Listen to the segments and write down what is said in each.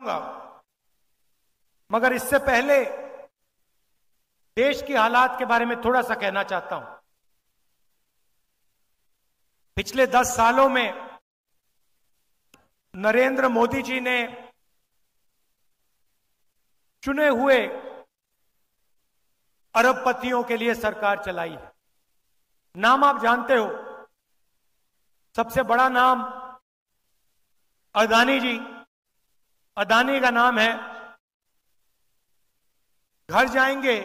करूंगा, मगर इससे पहले देश की हालात के बारे में थोड़ा सा कहना चाहता हूं। पिछले 10 सालों में नरेंद्र मोदी जी ने चुने हुए अरबपतियों के लिए सरकार चलाई है। नाम आप जानते हो, सबसे बड़ा नाम अदानी जी। अदानी का नाम है। घर जाएंगे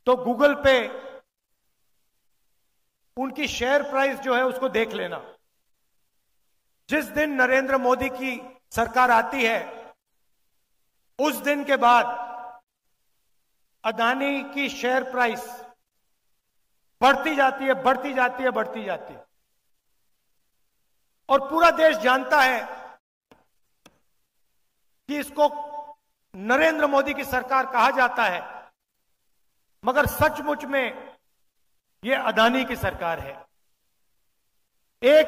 तो गूगल पे उनकी शेयर प्राइस जो है उसको देख लेना। जिस दिन नरेंद्र मोदी की सरकार आती है, उस दिन के बाद अदानी की शेयर प्राइस बढ़ती जाती है, बढ़ती जाती है, बढ़ती जाती है। और पूरा देश जानता है कि इसको नरेंद्र मोदी की सरकार कहा जाता है, मगर सचमुच में यह अदानी की सरकार है। एक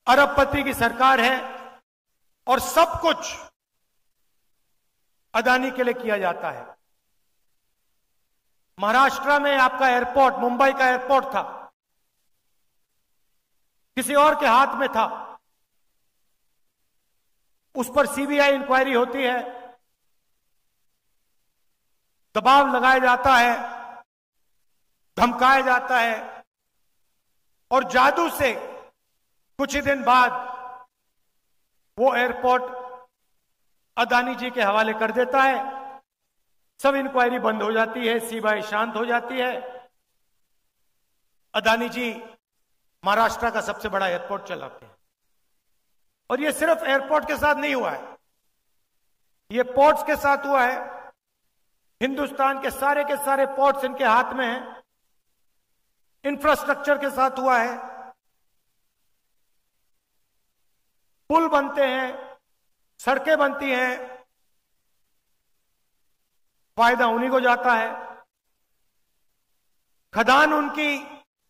अरबपति की सरकार है और सब कुछ अदानी के लिए किया जाता है। महाराष्ट्र में आपका एयरपोर्ट, मुंबई का एयरपोर्ट था, किसी और के हाथ में था। उस पर सीबीआई इंक्वायरी होती है, दबाव लगाया जाता है, धमकाया जाता है और जादू से कुछ ही दिन बाद वो एयरपोर्ट अदानी जी के हवाले कर देता है। सब इंक्वायरी बंद हो जाती है, सीबीआई शांत हो जाती है। अदानी जी महाराष्ट्र का सबसे बड़ा एयरपोर्ट चलाते हैं। और ये सिर्फ एयरपोर्ट के साथ नहीं हुआ है, ये पोर्ट्स के साथ हुआ है। हिंदुस्तान के सारे पोर्ट्स इनके हाथ में हैं। इंफ्रास्ट्रक्चर के साथ हुआ है, पुल बनते हैं, सड़कें बनती हैं, फायदा उन्हीं को जाता है। खदान उनकी,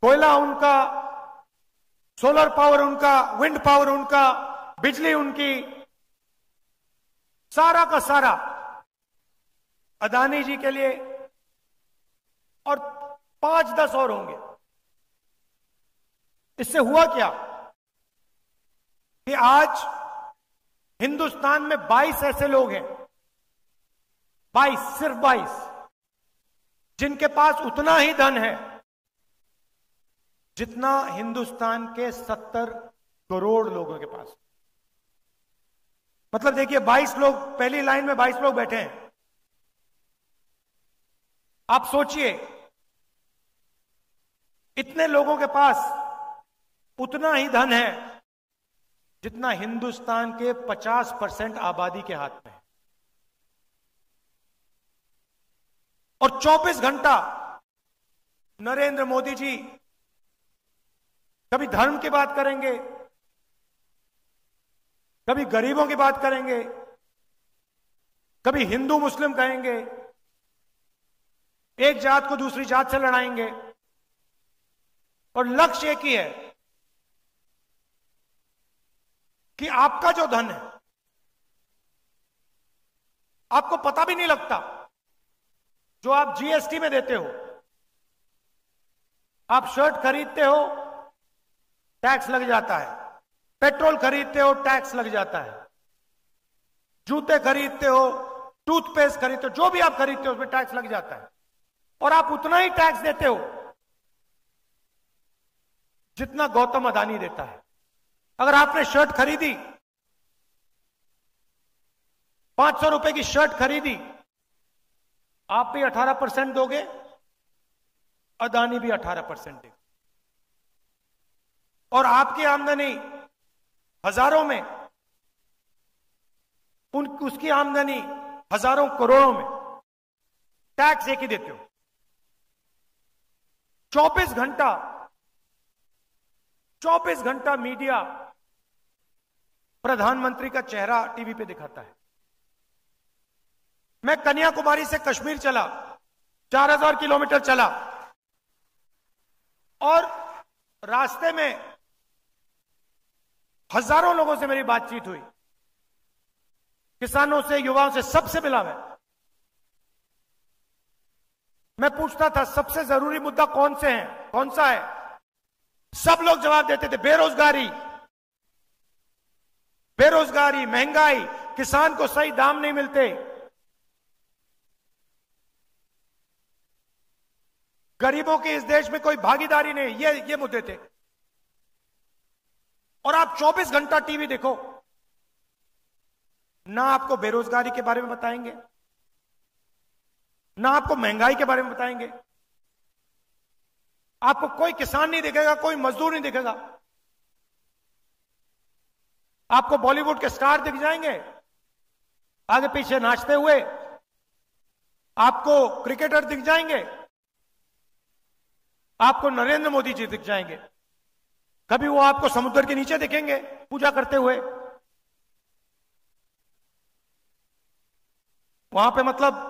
कोयला उनका, सोलर पावर उनका, विंड पावर उनका, बिजली उनकी, सारा का सारा अदानी जी के लिए। और 5-10 और होंगे। इससे हुआ क्या कि आज हिंदुस्तान में 22 ऐसे लोग हैं, 22, सिर्फ 22, जिनके पास उतना ही धन है जितना हिंदुस्तान के 70 करोड़ लोगों के पास। मतलब देखिए, 22 लोग, पहली लाइन में 22 लोग बैठे हैं। आप सोचिए, इतने लोगों के पास उतना ही धन है जितना हिंदुस्तान के 50% आबादी के हाथ में है। और 24 घंटा नरेंद्र मोदी जी कभी धर्म की बात करेंगे, कभी गरीबों की बात करेंगे, कभी हिंदू मुस्लिम कहेंगे, एक जात को दूसरी जात से लड़ाएंगे। और लक्ष्य एक ही है कि आपका जो धन है, आपको पता भी नहीं लगता, जो आप जीएसटी में देते हो। आप शर्ट खरीदते हो, टैक्स लग जाता है। पेट्रोल खरीदते हो, टैक्स लग जाता है। जूते खरीदते हो, टूथपेस्ट खरीदते हो, जो भी आप खरीदते हो उसमें टैक्स लग जाता है। और आप उतना ही टैक्स देते हो जितना गौतम अदानी देता है। अगर आपने शर्ट खरीदी, 500 रुपए की शर्ट खरीदी, आप भी 18% दोगे, अदानी भी 18% देगा। और आपकी आमदनी हजारों में, उसकी आमदनी हजारों करोड़ों में, टैक्स एक ही देते हो। 24 घंटा मीडिया प्रधानमंत्री का चेहरा टीवी पे दिखाता है। मैं कन्याकुमारी से कश्मीर चला, 4000 किलोमीटर चला, और रास्ते में हजारों लोगों से मेरी बातचीत हुई। किसानों से, युवाओं से, सबसे मिला मैं पूछता था सबसे जरूरी मुद्दा कौन से हैं, कौन सा है? सब लोग जवाब देते थे बेरोजगारी, बेरोजगारी, महंगाई, किसान को सही दाम नहीं मिलते, गरीबों की इस देश में कोई भागीदारी नहीं, ये मुद्दे थे। और आप 24 घंटा टीवी देखो, ना आपको बेरोजगारी के बारे में बताएंगे, ना आपको महंगाई के बारे में बताएंगे, आपको कोई किसान नहीं दिखेगा, कोई मजदूर नहीं दिखेगा। आपको बॉलीवुड के स्टार दिख जाएंगे आगे पीछे नाचते हुए, आपको क्रिकेटर दिख जाएंगे, आपको नरेंद्र मोदी जी दिख जाएंगे, कभी वो आपको समुद्र के नीचे दिखेंगे पूजा करते हुए। वहां पे मतलब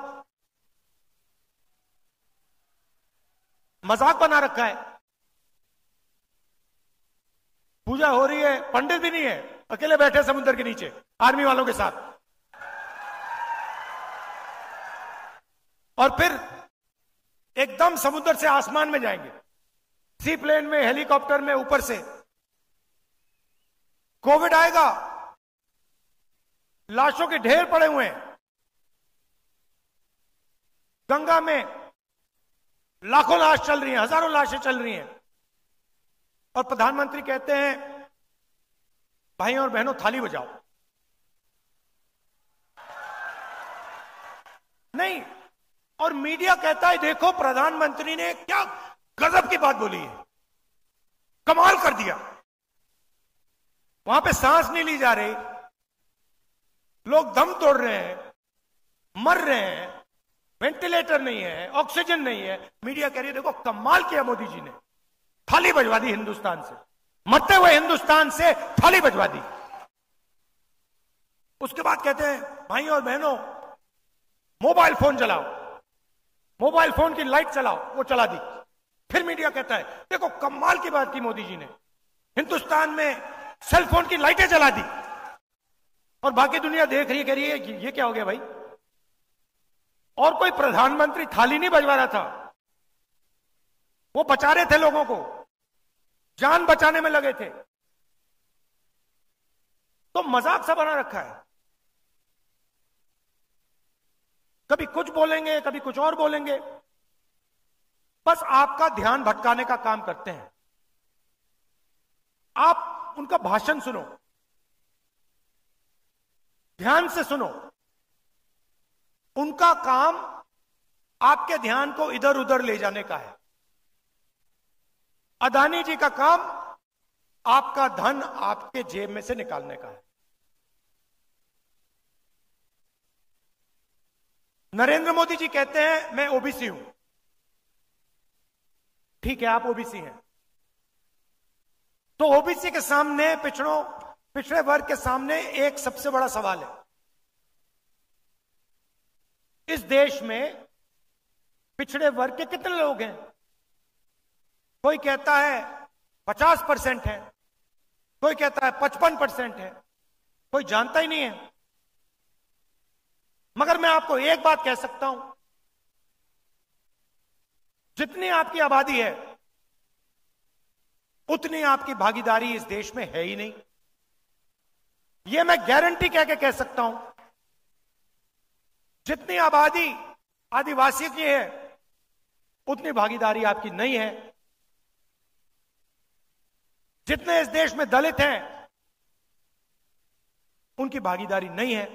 मजाक बना रखा है, पूजा हो रही है, पंडित भी नहीं है, अकेले बैठे समुद्र के नीचे आर्मी वालों के साथ। और फिर एकदम समुद्र से आसमान में जाएंगे, सी प्लेन में, हेलीकॉप्टर में, ऊपर से। कोविड आएगा, लाशों के ढेर पड़े हुए हैं, गंगा में लाखों लाश चल रही हैं, हजारों लाशें चल रही हैं, और प्रधानमंत्री कहते हैं भाइयों और बहनों थाली बजाओ। नहीं, और मीडिया कहता है देखो प्रधानमंत्री ने क्या गजब की बात बोली है, कमाल कर दिया। वहां पे सांस नहीं ली जा रही, लोग दम तोड़ रहे हैं, मर रहे हैं, वेंटिलेटर नहीं है, ऑक्सीजन नहीं है, मीडिया कह रही है देखो कमाल किया मोदी जी ने, थाली बजवा दी हिंदुस्तान से, मरते हुए हिंदुस्तान से थाली बजवा दी। उसके बाद कहते हैं भाइयों और बहनों मोबाइल फोन चलाओ, मोबाइल फोन की लाइट चलाओ, वो चला दी। फिर मीडिया कहता है देखो कमाल की बात की मोदी जी ने, हिंदुस्तान में सेल फोन की लाइटें जला दी, और बाकी दुनिया देख रही है, कह रही है ये क्या हो गया भाई। और कोई प्रधानमंत्री थाली नहीं बजवा रहा था, वो बचा रहे थे लोगों को, जान बचाने में लगे थे। तो मजाक सा बना रखा है, कभी कुछ बोलेंगे, कभी कुछ और बोलेंगे, बस आपका ध्यान भटकाने का काम करते हैं। आप उनका भाषण सुनो, ध्यान से सुनो, उनका काम आपके ध्यान को इधर उधर ले जाने का है। अदानी जी का काम आपका धन आपके जेब में से निकालने का है। नरेंद्र मोदी जी कहते हैं मैं ओबीसी हूं, ठीक है आप ओबीसी हैं, तो ओबीसी के सामने, पिछड़े वर्ग के सामने एक सबसे बड़ा सवाल है। इस देश में पिछड़े वर्ग के कितने लोग हैं? कोई कहता है 50% है, कोई कहता है 55% है, कोई जानता ही नहीं है। मगर मैं आपको एक बात कह सकता हूं, जितनी आपकी आबादी है उतनी आपकी भागीदारी इस देश में है ही नहीं। यह मैं गारंटी कह सकता हूं। जितनी आबादी आदिवासी की है उतनी भागीदारी आपकी नहीं है। जितने इस देश में दलित हैं उनकी भागीदारी नहीं है।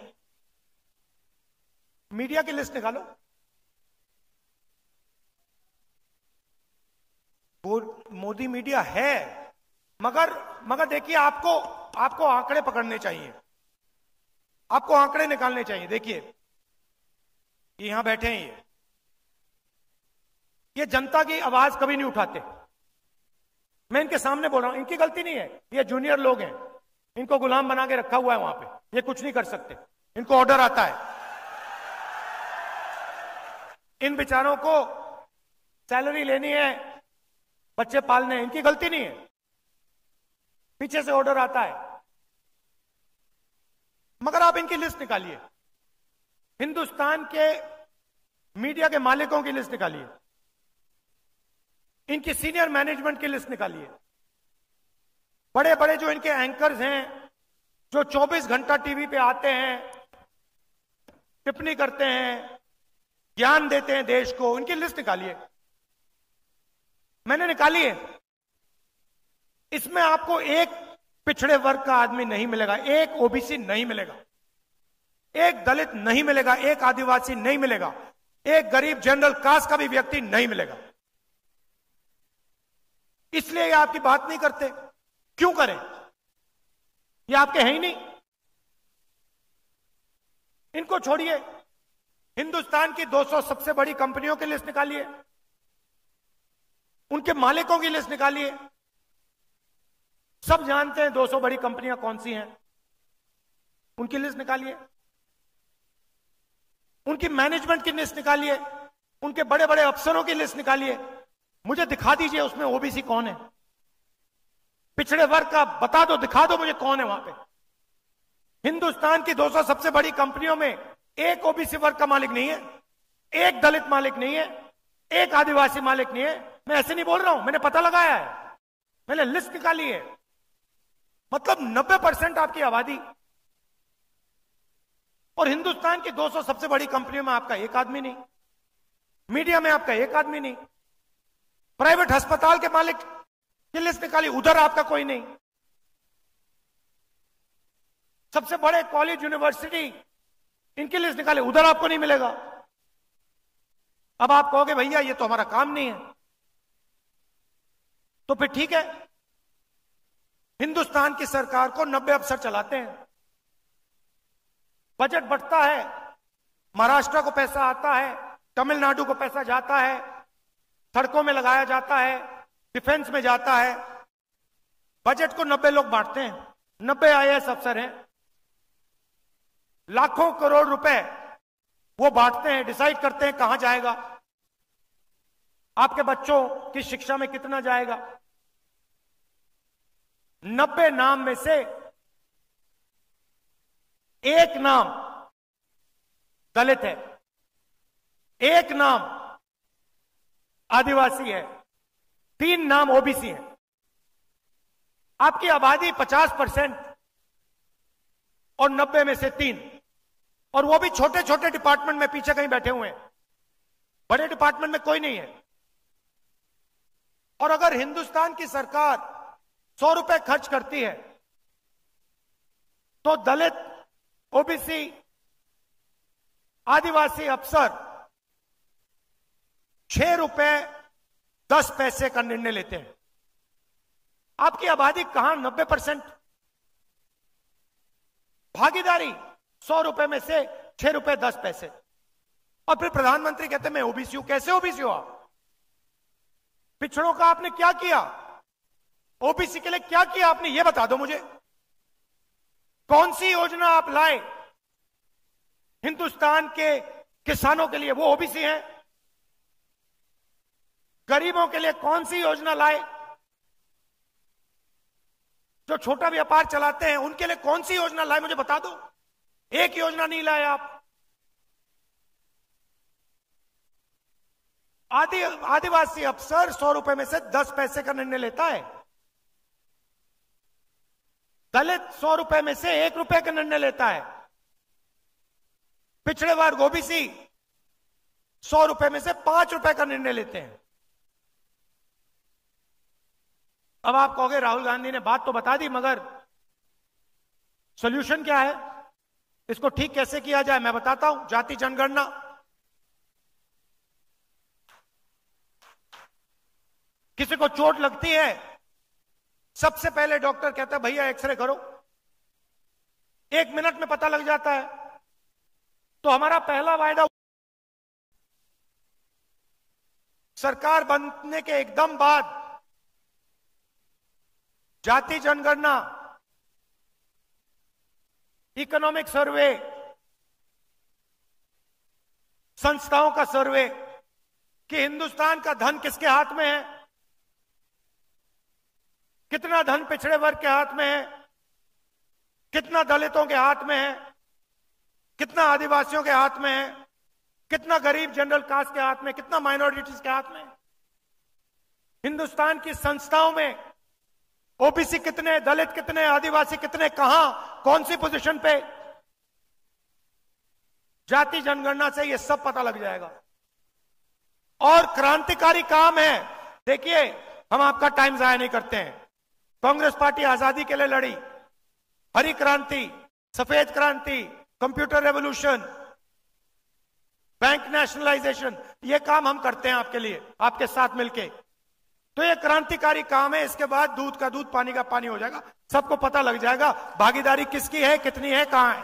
मीडिया की लिस्ट निकालो, वो मोदी मीडिया है, मगर देखिए आपको आंकड़े पकड़ने चाहिए, आपको आंकड़े निकालने चाहिए। देखिए यहां बैठे हैं, ये जनता की आवाज कभी नहीं उठाते। मैं इनके सामने बोल रहा हूं, इनकी गलती नहीं है, ये जूनियर लोग हैं, इनको गुलाम बना के रखा हुआ है वहां पे, ये कुछ नहीं कर सकते, इनको ऑर्डर आता है। इन बेचारों को सैलरी लेनी है, बच्चे पालने हैं, इनकी गलती नहीं है, पीछे से ऑर्डर आता है। मगर आप इनकी लिस्ट निकालिए, हिंदुस्तान के मीडिया के मालिकों की लिस्ट निकालिए, इनकी सीनियर मैनेजमेंट की लिस्ट निकालिए, बड़े बड़े जो इनके एंकर्स हैं, जो 24 घंटा टीवी पे आते हैं, टिप्पणी करते हैं, ज्ञान देते हैं देश को, इनकी लिस्ट निकालिए। मैंने निकाली है। इसमें आपको एक पिछड़े वर्ग का आदमी नहीं मिलेगा, एक ओबीसी नहीं मिलेगा, एक दलित नहीं मिलेगा, एक आदिवासी नहीं मिलेगा, एक गरीब जनरल कास्ट का भी व्यक्ति नहीं मिलेगा। इसलिए ये आपकी बात नहीं करते। क्यों करें? ये आपके हैं ही नहीं। इनको छोड़िए, हिंदुस्तान की 200 सबसे बड़ी कंपनियों की लिस्ट निकालिए, उनके मालिकों की लिस्ट निकालिए। सब जानते हैं 200 बड़ी कंपनियां कौन सी हैं, उनकी लिस्ट निकालिए, उनकी मैनेजमेंट की लिस्ट निकालिए, उनके बड़े बड़े अफसरों की लिस्ट निकालिए। मुझे दिखा दीजिए उसमें ओबीसी कौन है, पिछड़े वर्ग का बता दो, दिखा दो मुझे कौन है वहां पे। हिंदुस्तान की 200 सबसे बड़ी कंपनियों में एक ओबीसी वर्ग का मालिक नहीं है, एक दलित मालिक नहीं है, एक आदिवासी मालिक नहीं है। मैं ऐसे नहीं बोल रहा हूं, मैंने पता लगाया है, मैंने लिस्ट निकाली है। मतलब 90% आपकी आबादी, और हिंदुस्तान की 200 सबसे बड़ी कंपनियों में आपका एक आदमी नहीं, मीडिया में आपका एक आदमी नहीं, प्राइवेट अस्पताल के मालिक की लिस्ट निकाली, उधर आपका कोई नहीं, सबसे बड़े कॉलेज यूनिवर्सिटी इनकी लिस्ट निकाले, उधर आपको नहीं मिलेगा। अब आप कहोगे भैया ये तो हमारा काम नहीं है, तो फिर ठीक है, हिंदुस्तान की सरकार को 90 अफसर चलाते हैं, बजट बढ़ता है, महाराष्ट्र को पैसा आता है, तमिलनाडु को पैसा जाता है, सड़कों में लगाया जाता है, डिफेंस में जाता है, बजट को 90 लोग बांटते हैं, 90 आईएएस अफसर हैं, लाखों करोड़ रुपए वो बांटते हैं, डिसाइड करते हैं कहां जाएगा, आपके बच्चों की शिक्षा में कितना जाएगा। 90 नाम में से एक नाम दलित है, एक नाम आदिवासी है, 3 नाम ओबीसी है। आपकी आबादी 50% और 90 में से 3, और वो भी छोटे छोटे डिपार्टमेंट में पीछे कहीं बैठे हुए हैं, बड़े डिपार्टमेंट में कोई नहीं है। और अगर हिंदुस्तान की सरकार 100 रुपए खर्च करती है तो दलित, ओबीसी, आदिवासी अफसर 6 रुपए 10 पैसे का निर्णय लेते हैं। आपकी आबादी कहां 90%, भागीदारी 100 रुपए में से 6 रुपए 10 पैसे। और फिर प्रधानमंत्री कहते हैं मैं ओबीसी हूं। कैसे ओबीसी हो आप? पिछड़ों का आपने क्या किया? ओबीसी के लिए क्या किया आपने, यह बता दो मुझे। कौन सी योजना आप लाए हिंदुस्तान के किसानों के लिए, वो ओबीसी हैं? गरीबों के लिए कौन सी योजना लाए? जो छोटा व्यापार चलाते हैं उनके लिए कौन सी योजना लाए, मुझे बता दो। एक योजना नहीं लाए आप। आदिवासी अफसर 100 रुपए में से 10 पैसे का निर्णय लेता है, दलित 100 रुपए में से 1 रुपए का निर्णय लेता है, पिछड़े वर्ग ओबीसी 100 रुपए में से 5 रुपए का निर्णय लेते हैं। अब आप कहोगे राहुल गांधी ने बात तो बता दी, मगर सॉल्यूशन क्या है, इसको ठीक कैसे किया जाए, मैं बताता हूं। जाति जनगणना, किसी को चोट लगती है, सबसे पहले डॉक्टर कहता है भैया एक्सरे करो, 1 मिनट में पता लग जाता है। तो हमारा पहला वायदा सरकार बनने के एकदम बाद जाति जनगणना, इकोनॉमिक सर्वे, संस्थाओं का सर्वे कि हिंदुस्तान का धन किसके हाथ में है, कितना धन पिछड़े वर्ग के हाथ में है, कितना दलितों के हाथ में है, कितना आदिवासियों के हाथ में है, कितना गरीब जनरल कास्ट के हाथ में, कितना माइनॉरिटीज के हाथ में। हिंदुस्तान की संस्थाओं में ओबीसी कितने, दलित कितने, आदिवासी कितने, कहां, कौन सी पोजीशन पे, जाति जनगणना से यह सब पता लग जाएगा। और क्रांतिकारी काम है। देखिए, हम आपका टाइम जाया नहीं करते हैं। कांग्रेस पार्टी आजादी के लिए लड़ी, हरी क्रांति, सफेद क्रांति, कंप्यूटर रेवोल्यूशन, बैंक नेशनलाइजेशन, ये काम हम करते हैं आपके लिए, आपके साथ मिलके। तो ये क्रांतिकारी काम है। इसके बाद दूध का दूध, पानी का पानी हो जाएगा, सबको पता लग जाएगा भागीदारी किसकी है, कितनी है, कहां है।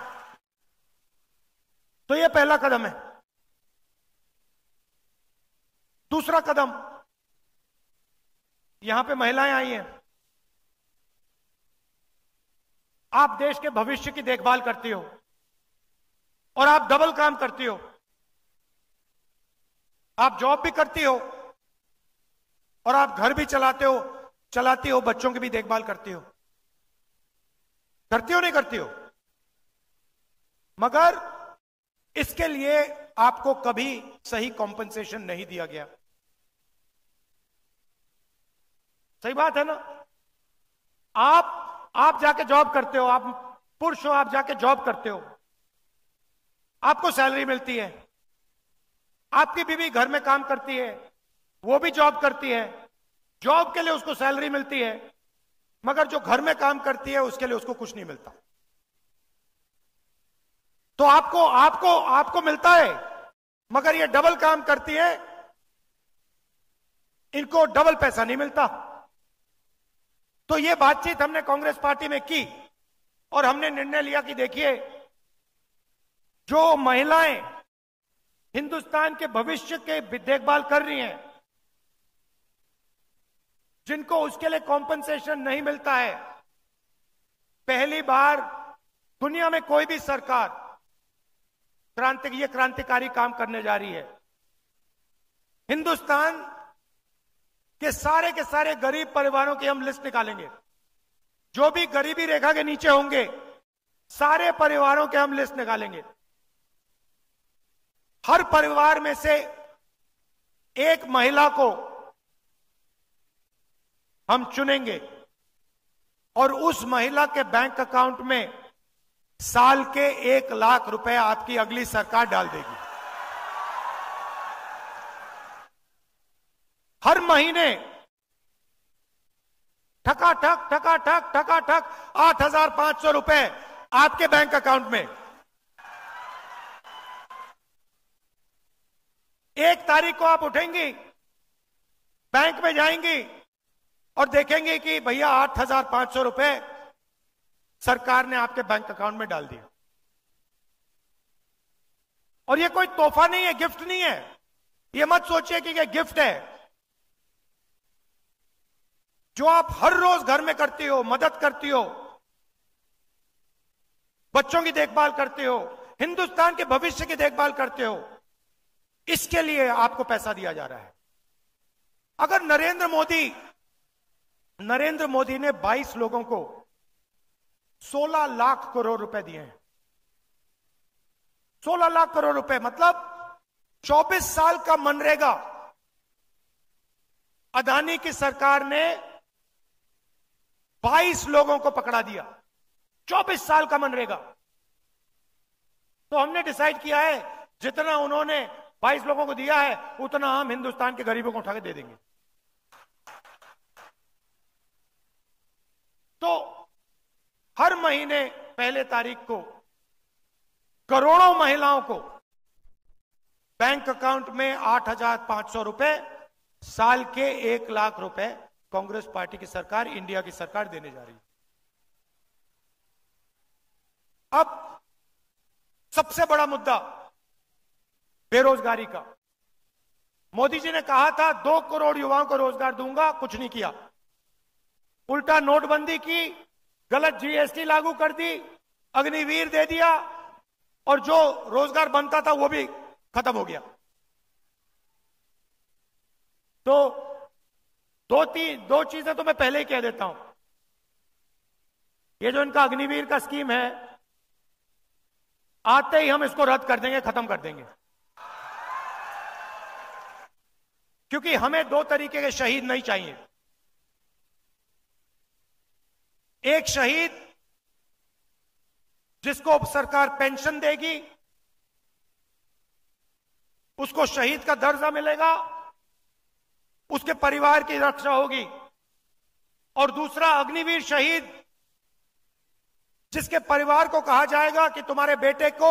तो ये पहला कदम है। दूसरा कदम, यहां पे महिलाएं आई हैं। आप देश के भविष्य की देखभाल करती हो और आप डबल काम करती हो। आप जॉब भी करती हो और आप घर भी चलाती हो, बच्चों की भी देखभाल करती हो। करती हो नहीं करती हो? मगर इसके लिए आपको कभी सही कॉम्पेंसेशन नहीं दिया गया। सही बात है ना? आप जाके जॉब करते हो, आप पुरुष हो, आप जाके जॉब करते हो, आपको सैलरी मिलती है। आपकी बीवी घर में काम करती है, वो भी जॉब करती है, जॉब के लिए उसको सैलरी मिलती है। मगर जो घर में काम करती है उसके लिए उसको कुछ नहीं मिलता। तो आपको मिलता है, मगर ये डबल काम करती है, इनको डबल पैसा नहीं मिलता। तो ये बातचीत हमने कांग्रेस पार्टी में की और हमने निर्णय लिया कि देखिए, जो महिलाएं हिंदुस्तान के भविष्य के देखभाल कर रही हैं, जिनको उसके लिए कॉम्पेंसेशन नहीं मिलता है, पहली बार दुनिया में कोई भी सरकार क्रांतिकारी काम करने जा रही है। हिंदुस्तान के सारे गरीब परिवारों की हम लिस्ट निकालेंगे। जो भी गरीबी रेखा के नीचे होंगे, सारे परिवारों के हम लिस्ट निकालेंगे। हर परिवार में से एक महिला को हम चुनेंगे और उस महिला के बैंक अकाउंट में साल के 1 लाख रुपए आपकी अगली सरकार डाल देगी। हर महीने ठकाठक 8,500 रुपए आपके बैंक अकाउंट में। 1 तारीख को आप उठेंगी, बैंक में जाएंगी और देखेंगे कि भैया 8,500 रुपए सरकार ने आपके बैंक अकाउंट में डाल दिया। और ये कोई तोहफा नहीं है, गिफ्ट नहीं है। ये मत सोचिए कि ये गिफ्ट है। जो आप हर रोज घर में करती हो, मदद करती हो, बच्चों की देखभाल करते हो, हिंदुस्तान के भविष्य की देखभाल करते हो, इसके लिए आपको पैसा दिया जा रहा है। अगर नरेंद्र मोदी ने 22 लोगों को 16 लाख करोड़ रुपए दिए हैं। 16 लाख करोड़ रुपए मतलब 24 साल का मनरेगा अदानी की सरकार ने 22 लोगों को पकड़ा दिया। 24 साल का मनरेगा। तो हमने डिसाइड किया है, जितना उन्होंने 22 लोगों को दिया है, उतना हम हिंदुस्तान के गरीबों को उठा के दे देंगे। तो हर महीने पहले तारीख को करोड़ों महिलाओं को बैंक अकाउंट में 8,500 रुपए, साल के 1 लाख रुपए कांग्रेस पार्टी की सरकार, इंडिया की सरकार देने जा रही है। अब सबसे बड़ा मुद्दा बेरोजगारी का। मोदी जी ने कहा था 2 करोड़ युवाओं को रोजगार दूंगा, कुछ नहीं किया। उल्टा नोटबंदी की, गलत जीएसटी लागू कर दी, अग्निवीर दे दिया और जो रोजगार बनता था वो भी खत्म हो गया। तो दो चीजें तो मैं पहले ही कह देता हूं। ये जो इनका अग्निवीर का स्कीम है, आते ही हम इसको रद्द कर देंगे, खत्म कर देंगे। क्योंकि हमें दो तरीके के शहीद नहीं चाहिए। एक शहीद जिसको सरकार पेंशन देगी, उसको शहीद का दर्जा मिलेगा, उसके परिवार की रक्षा होगी। और दूसरा अग्निवीर शहीद जिसके परिवार को कहा जाएगा कि तुम्हारे बेटे को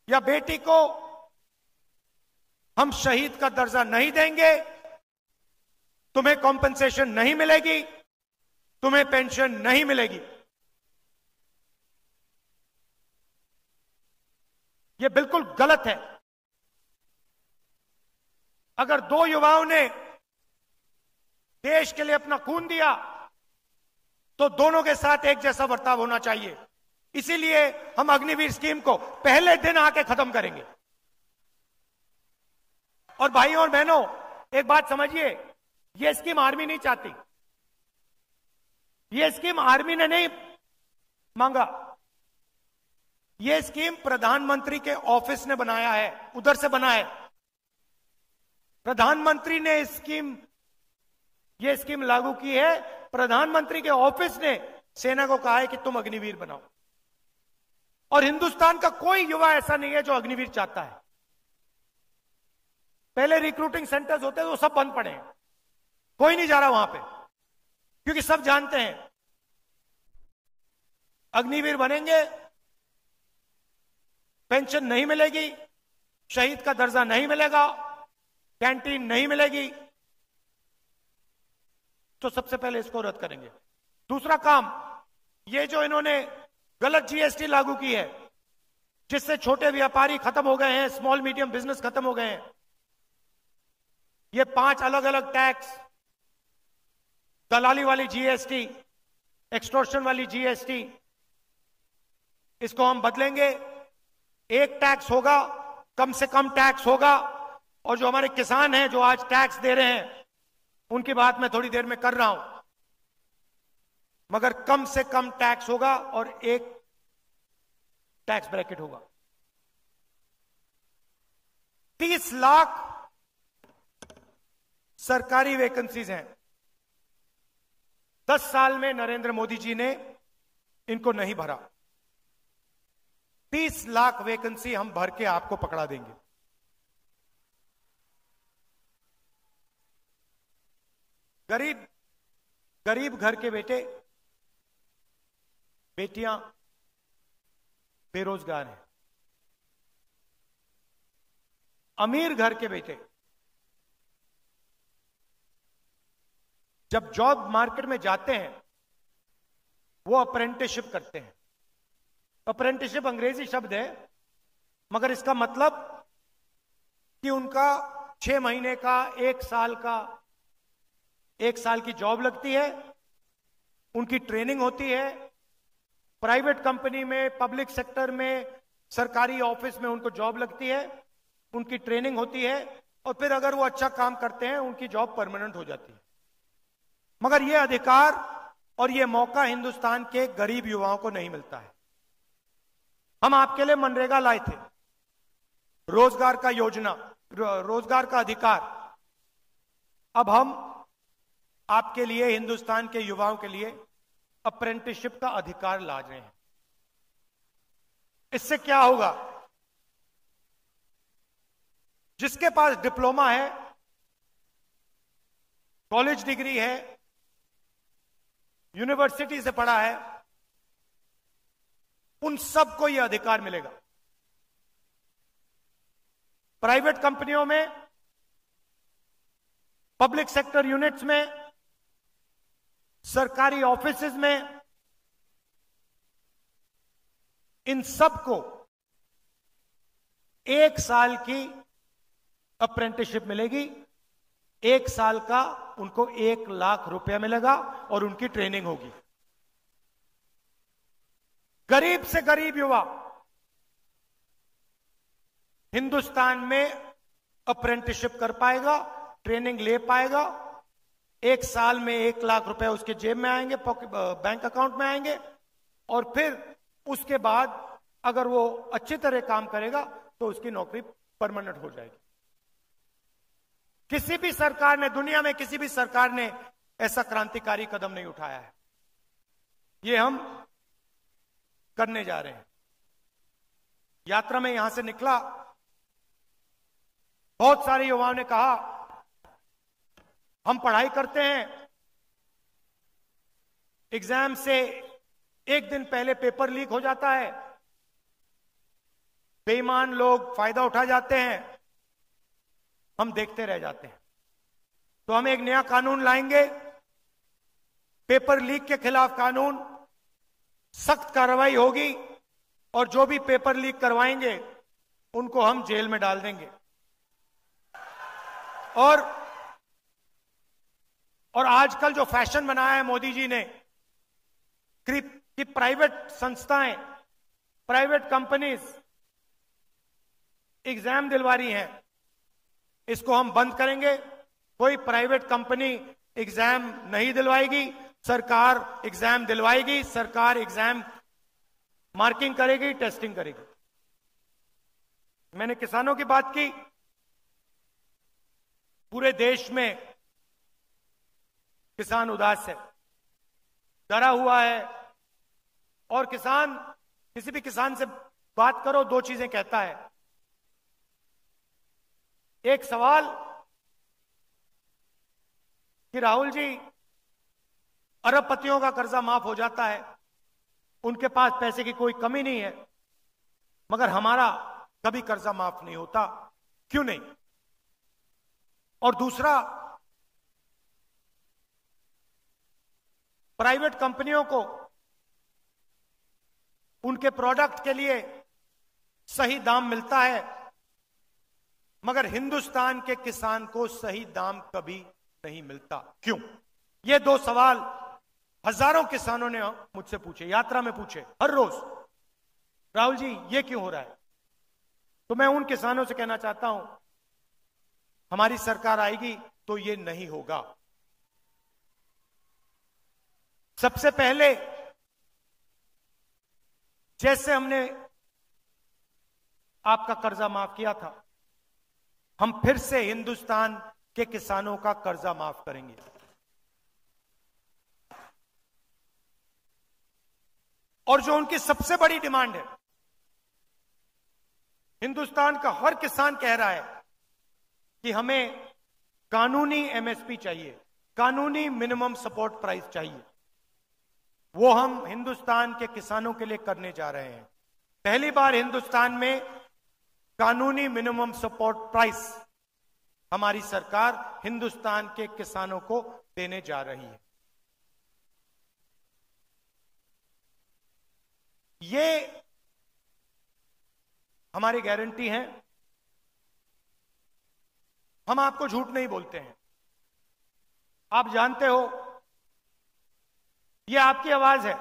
या बेटी को हम शहीद का दर्जा नहीं देंगे, तुम्हें कॉम्पेंसेशन नहीं मिलेगी, तुम्हें पेंशन नहीं मिलेगी। यह बिल्कुल गलत है। अगर दो युवाओं ने देश के लिए अपना खून दिया तो दोनों के साथ एक जैसा बर्ताव होना चाहिए। इसीलिए हम अग्निवीर स्कीम को पहले दिन आके खत्म करेंगे। और भाइयों और बहनों, एक बात समझिए, यह स्कीम आर्मी नहीं चाहती, यह स्कीम आर्मी ने नहीं मांगा, यह स्कीम प्रधानमंत्री के ऑफिस ने बनाया है, उधर से बना है। प्रधानमंत्री ने यह स्कीम लागू की है। प्रधानमंत्री के ऑफिस ने सेना को कहा है कि तुम अग्निवीर बनाओ। और हिंदुस्तान का कोई युवा ऐसा नहीं है जो अग्निवीर चाहता है। पहले रिक्रूटिंग सेंटर्स होते थे, वो सब बंद पड़े हैं, कोई नहीं जा रहा वहां पे, क्योंकि सब जानते हैं अग्निवीर बनेंगे, पेंशन नहीं मिलेगी, शहीद का दर्जा नहीं मिलेगा, कैंटीन नहीं मिलेगी। तो सबसे पहले इसको रद्द करेंगे। दूसरा काम, ये जो इन्होंने गलत जीएसटी लागू की है, जिससे छोटे व्यापारी खत्म हो गए हैं, स्मॉल मीडियम बिजनेस खत्म हो गए हैं। ये 5 अलग अलग टैक्स, दलाली वाली जीएसटी, एक्सटॉर्शन वाली जीएसटी, इसको हम बदलेंगे। एक टैक्स होगा, कम से कम टैक्स होगा। और जो हमारे किसान हैं जो आज टैक्स दे रहे हैं, उनकी बात मैं थोड़ी देर में कर रहा हूं, मगर कम से कम टैक्स होगा और एक टैक्स ब्रैकेट होगा। 30 लाख सरकारी वैकेंसीज हैं। 10 साल में नरेंद्र मोदी जी ने इनको नहीं भरा। 30 लाख वैकेंसी हम भर के आपको पकड़ा देंगे। गरीब घर के बेटे बेटियां बेरोजगार हैं। अमीर घर के बेटे जब जॉब मार्केट में जाते हैं, वो अप्रेंटिसशिप करते हैं। अप्रेंटिसशिप अंग्रेजी शब्द है, मगर इसका मतलब कि उनका 6 महीने का, 1 साल की जॉब लगती है, उनकी ट्रेनिंग होती है। प्राइवेट कंपनी में, पब्लिक सेक्टर में, सरकारी ऑफिस में उनको जॉब लगती है, उनकी ट्रेनिंग होती है, और फिर अगर वो अच्छा काम करते हैं, उनकी जॉब परमानेंट हो जाती है। मगर यह अधिकार और यह मौका हिंदुस्तान के गरीब युवाओं को नहीं मिलता है। हम आपके लिए मनरेगा लाए थे, रोजगार का योजना, रोजगार का अधिकार। अब हम आपके लिए, हिंदुस्तान के युवाओं के लिए अप्रेंटिसशिप का अधिकार ला रहे हैं। इससे क्या होगा? जिसके पास डिप्लोमा है, कॉलेज डिग्री है, यूनिवर्सिटी से पढ़ा है, उन सबको यह अधिकार मिलेगा। प्राइवेट कंपनियों में, पब्लिक सेक्टर यूनिट्स में, सरकारी ऑफिसेज में, इन सबको 1 साल की अप्रेंटिसशिप मिलेगी। 1 साल का उनको 1 लाख रुपया मिलेगा और उनकी ट्रेनिंग होगी। गरीब से गरीब युवा हिंदुस्तान में अप्रेंटिसशिप कर पाएगा, ट्रेनिंग ले पाएगा। 1 साल में 1 लाख रुपए उसके जेब में आएंगे, बैंक अकाउंट में आएंगे, और फिर उसके बाद अगर वो अच्छी तरह काम करेगा तो उसकी नौकरी परमानेंट हो जाएगी। किसी भी सरकार ने, दुनिया में किसी भी सरकार ने ऐसा क्रांतिकारी कदम नहीं उठाया है। ये हम करने जा रहे हैं। यात्रा में यहां से निकला, बहुत सारे युवाओं ने कहा हम पढ़ाई करते हैं, एग्जाम से एक दिन पहले पेपर लीक हो जाता है, बेईमान लोग फायदा उठा जाते हैं, हम देखते रह जाते हैं। तो हम एक नया कानून लाएंगे, पेपर लीक के खिलाफ कानून, सख्त कार्रवाई होगी और जो भी पेपर लीक करवाएंगे उनको हम जेल में डाल देंगे। और आजकल जो फैशन बनाया है मोदी जी ने कि प्राइवेट संस्थाएं, प्राइवेट कंपनीज एग्जाम दिलवा रही हैं, इसको हम बंद करेंगे। कोई प्राइवेट कंपनी एग्जाम नहीं दिलवाएगी, सरकार एग्जाम दिलवाएगी, सरकार एग्जाम मार्किंग करेगी, टेस्टिंग करेगी। मैंने किसानों की बात की। पूरे देश में किसान उदास है, डरा हुआ है, और किसान, किसी भी किसान से बात करो दो चीजें कहता है। एक सवाल कि राहुल जी, अरबपतियों का कर्जा माफ हो जाता है, उनके पास पैसे की कोई कमी नहीं है, मगर हमारा कभी कर्जा माफ नहीं होता, क्यों नहीं? और दूसरा, प्राइवेट कंपनियों को उनके प्रोडक्ट के लिए सही दाम मिलता है, मगर हिंदुस्तान के किसान को सही दाम कभी नहीं मिलता, क्यों? ये दो सवाल हजारों किसानों ने मुझसे पूछे, यात्रा में पूछे, हर रोज, राहुल जी ये क्यों हो रहा है? तो मैं उन किसानों से कहना चाहता हूं, हमारी सरकार आएगी तो ये नहीं होगा। सबसे पहले जैसे हमने आपका कर्जा माफ किया था, हम फिर से हिंदुस्तान के किसानों का कर्जा माफ करेंगे। और जो उनकी सबसे बड़ी डिमांड है, हिंदुस्तान का हर किसान कह रहा है कि हमें कानूनी एमएसपी चाहिए, कानूनी मिनिमम सपोर्ट प्राइस चाहिए। वो हम हिंदुस्तान के किसानों के लिए करने जा रहे हैं। पहली बार हिंदुस्तान में कानूनी मिनिमम सपोर्ट प्राइस हमारी सरकार हिंदुस्तान के किसानों को देने जा रही है। ये हमारी गारंटी है, हम आपको झूठ नहीं बोलते हैं। आप जानते हो, ये आपकी आवाज है,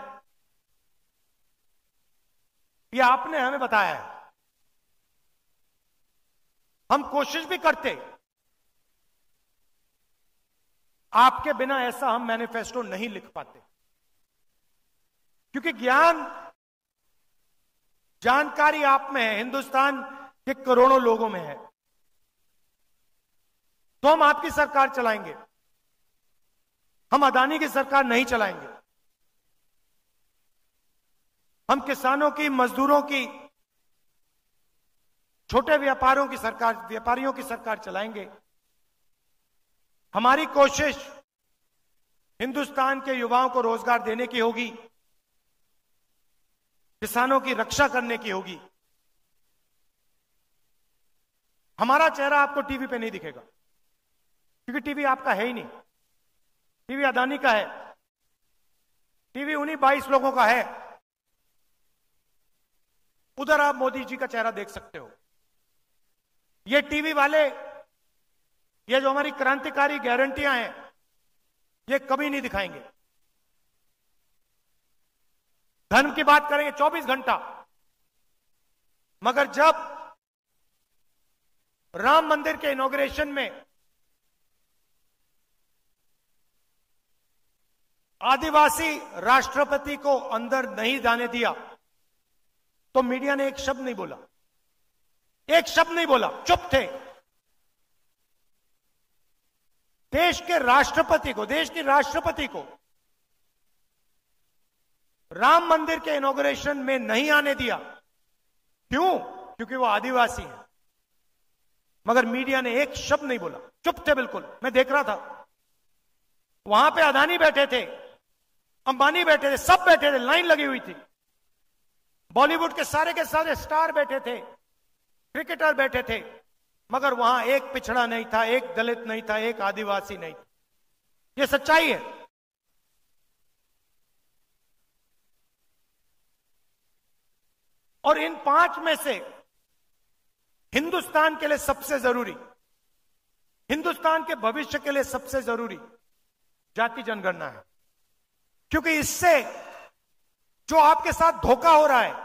ये आपने हमें बताया है। हम कोशिश भी करते, आपके बिना ऐसा हम मैनिफेस्टो नहीं लिख पाते, क्योंकि जानकारी आप में है, हिंदुस्तान के करोड़ों लोगों में है। तो हम आपकी सरकार चलाएंगे, हम अदानी की सरकार नहीं चलाएंगे। हम किसानों की, मजदूरों की, छोटे व्यापारियों की सरकार चलाएंगे। हमारी कोशिश हिंदुस्तान के युवाओं को रोजगार देने की होगी, किसानों की रक्षा करने की होगी। हमारा चेहरा आपको टीवी पे नहीं दिखेगा, क्योंकि टीवी आपका है ही नहीं। टीवी अदानी का है, टीवी उन्हीं 22 लोगों का है। उधर आप मोदी जी का चेहरा देख सकते हो। ये टीवी वाले, ये जो हमारी क्रांतिकारी गारंटियां हैं, ये कभी नहीं दिखाएंगे। धर्म की बात करेंगे 24 घंटा, मगर जब राम मंदिर के इनॉग्रेशन में आदिवासी राष्ट्रपति को अंदर नहीं जाने दिया, तो मीडिया ने एक शब्द नहीं बोला, एक शब्द नहीं बोला, चुप थे। देश के राष्ट्रपति को, देश की राष्ट्रपति को राम मंदिर के इनॉग्रेशन में नहीं आने दिया। क्यों? क्योंकि वो आदिवासी है। मगर मीडिया ने एक शब्द नहीं बोला, चुप थे बिल्कुल। मैं देख रहा था, वहां पे अदानी बैठे थे, अंबानी बैठे थे, सब बैठे थे, लाइन लगी हुई थी। बॉलीवुड के सारे स्टार बैठे थे, क्रिकेटर बैठे थे, मगर वहां एक पिछड़ा नहीं था, एक दलित नहीं था, एक आदिवासी नहीं था। यह सच्चाई है। और इन 5 में से हिंदुस्तान के लिए सबसे जरूरी, हिंदुस्तान के भविष्य के लिए सबसे जरूरी जाति जनगणना है। क्योंकि इससे जो आपके साथ धोखा हो रहा है,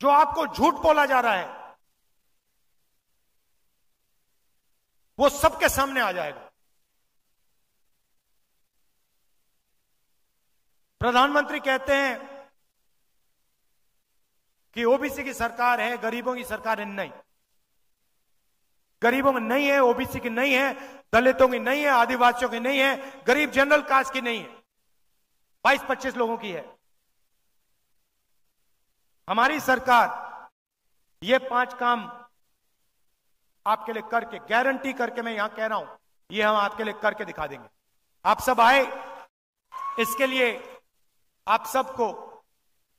जो आपको झूठ बोला जा रहा है, वो सबके सामने आ जाएगा। प्रधानमंत्री कहते हैं कि ओबीसी की सरकार है, गरीबों की सरकार है। नहीं, गरीबों में नहीं है, ओबीसी की नहीं है, दलितों की नहीं है, आदिवासियों की नहीं है, गरीब जनरल कास्ट की नहीं है, 22-25 लोगों की है। हमारी सरकार ये 5 काम आपके लिए करके, गारंटी करके, मैं यहां कह रहा हूं, ये हम आपके लिए करके दिखा देंगे। आप सब आए, इसके लिए आप सबको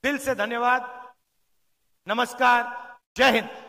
दिल से धन्यवाद। नमस्कार, जय हिंद।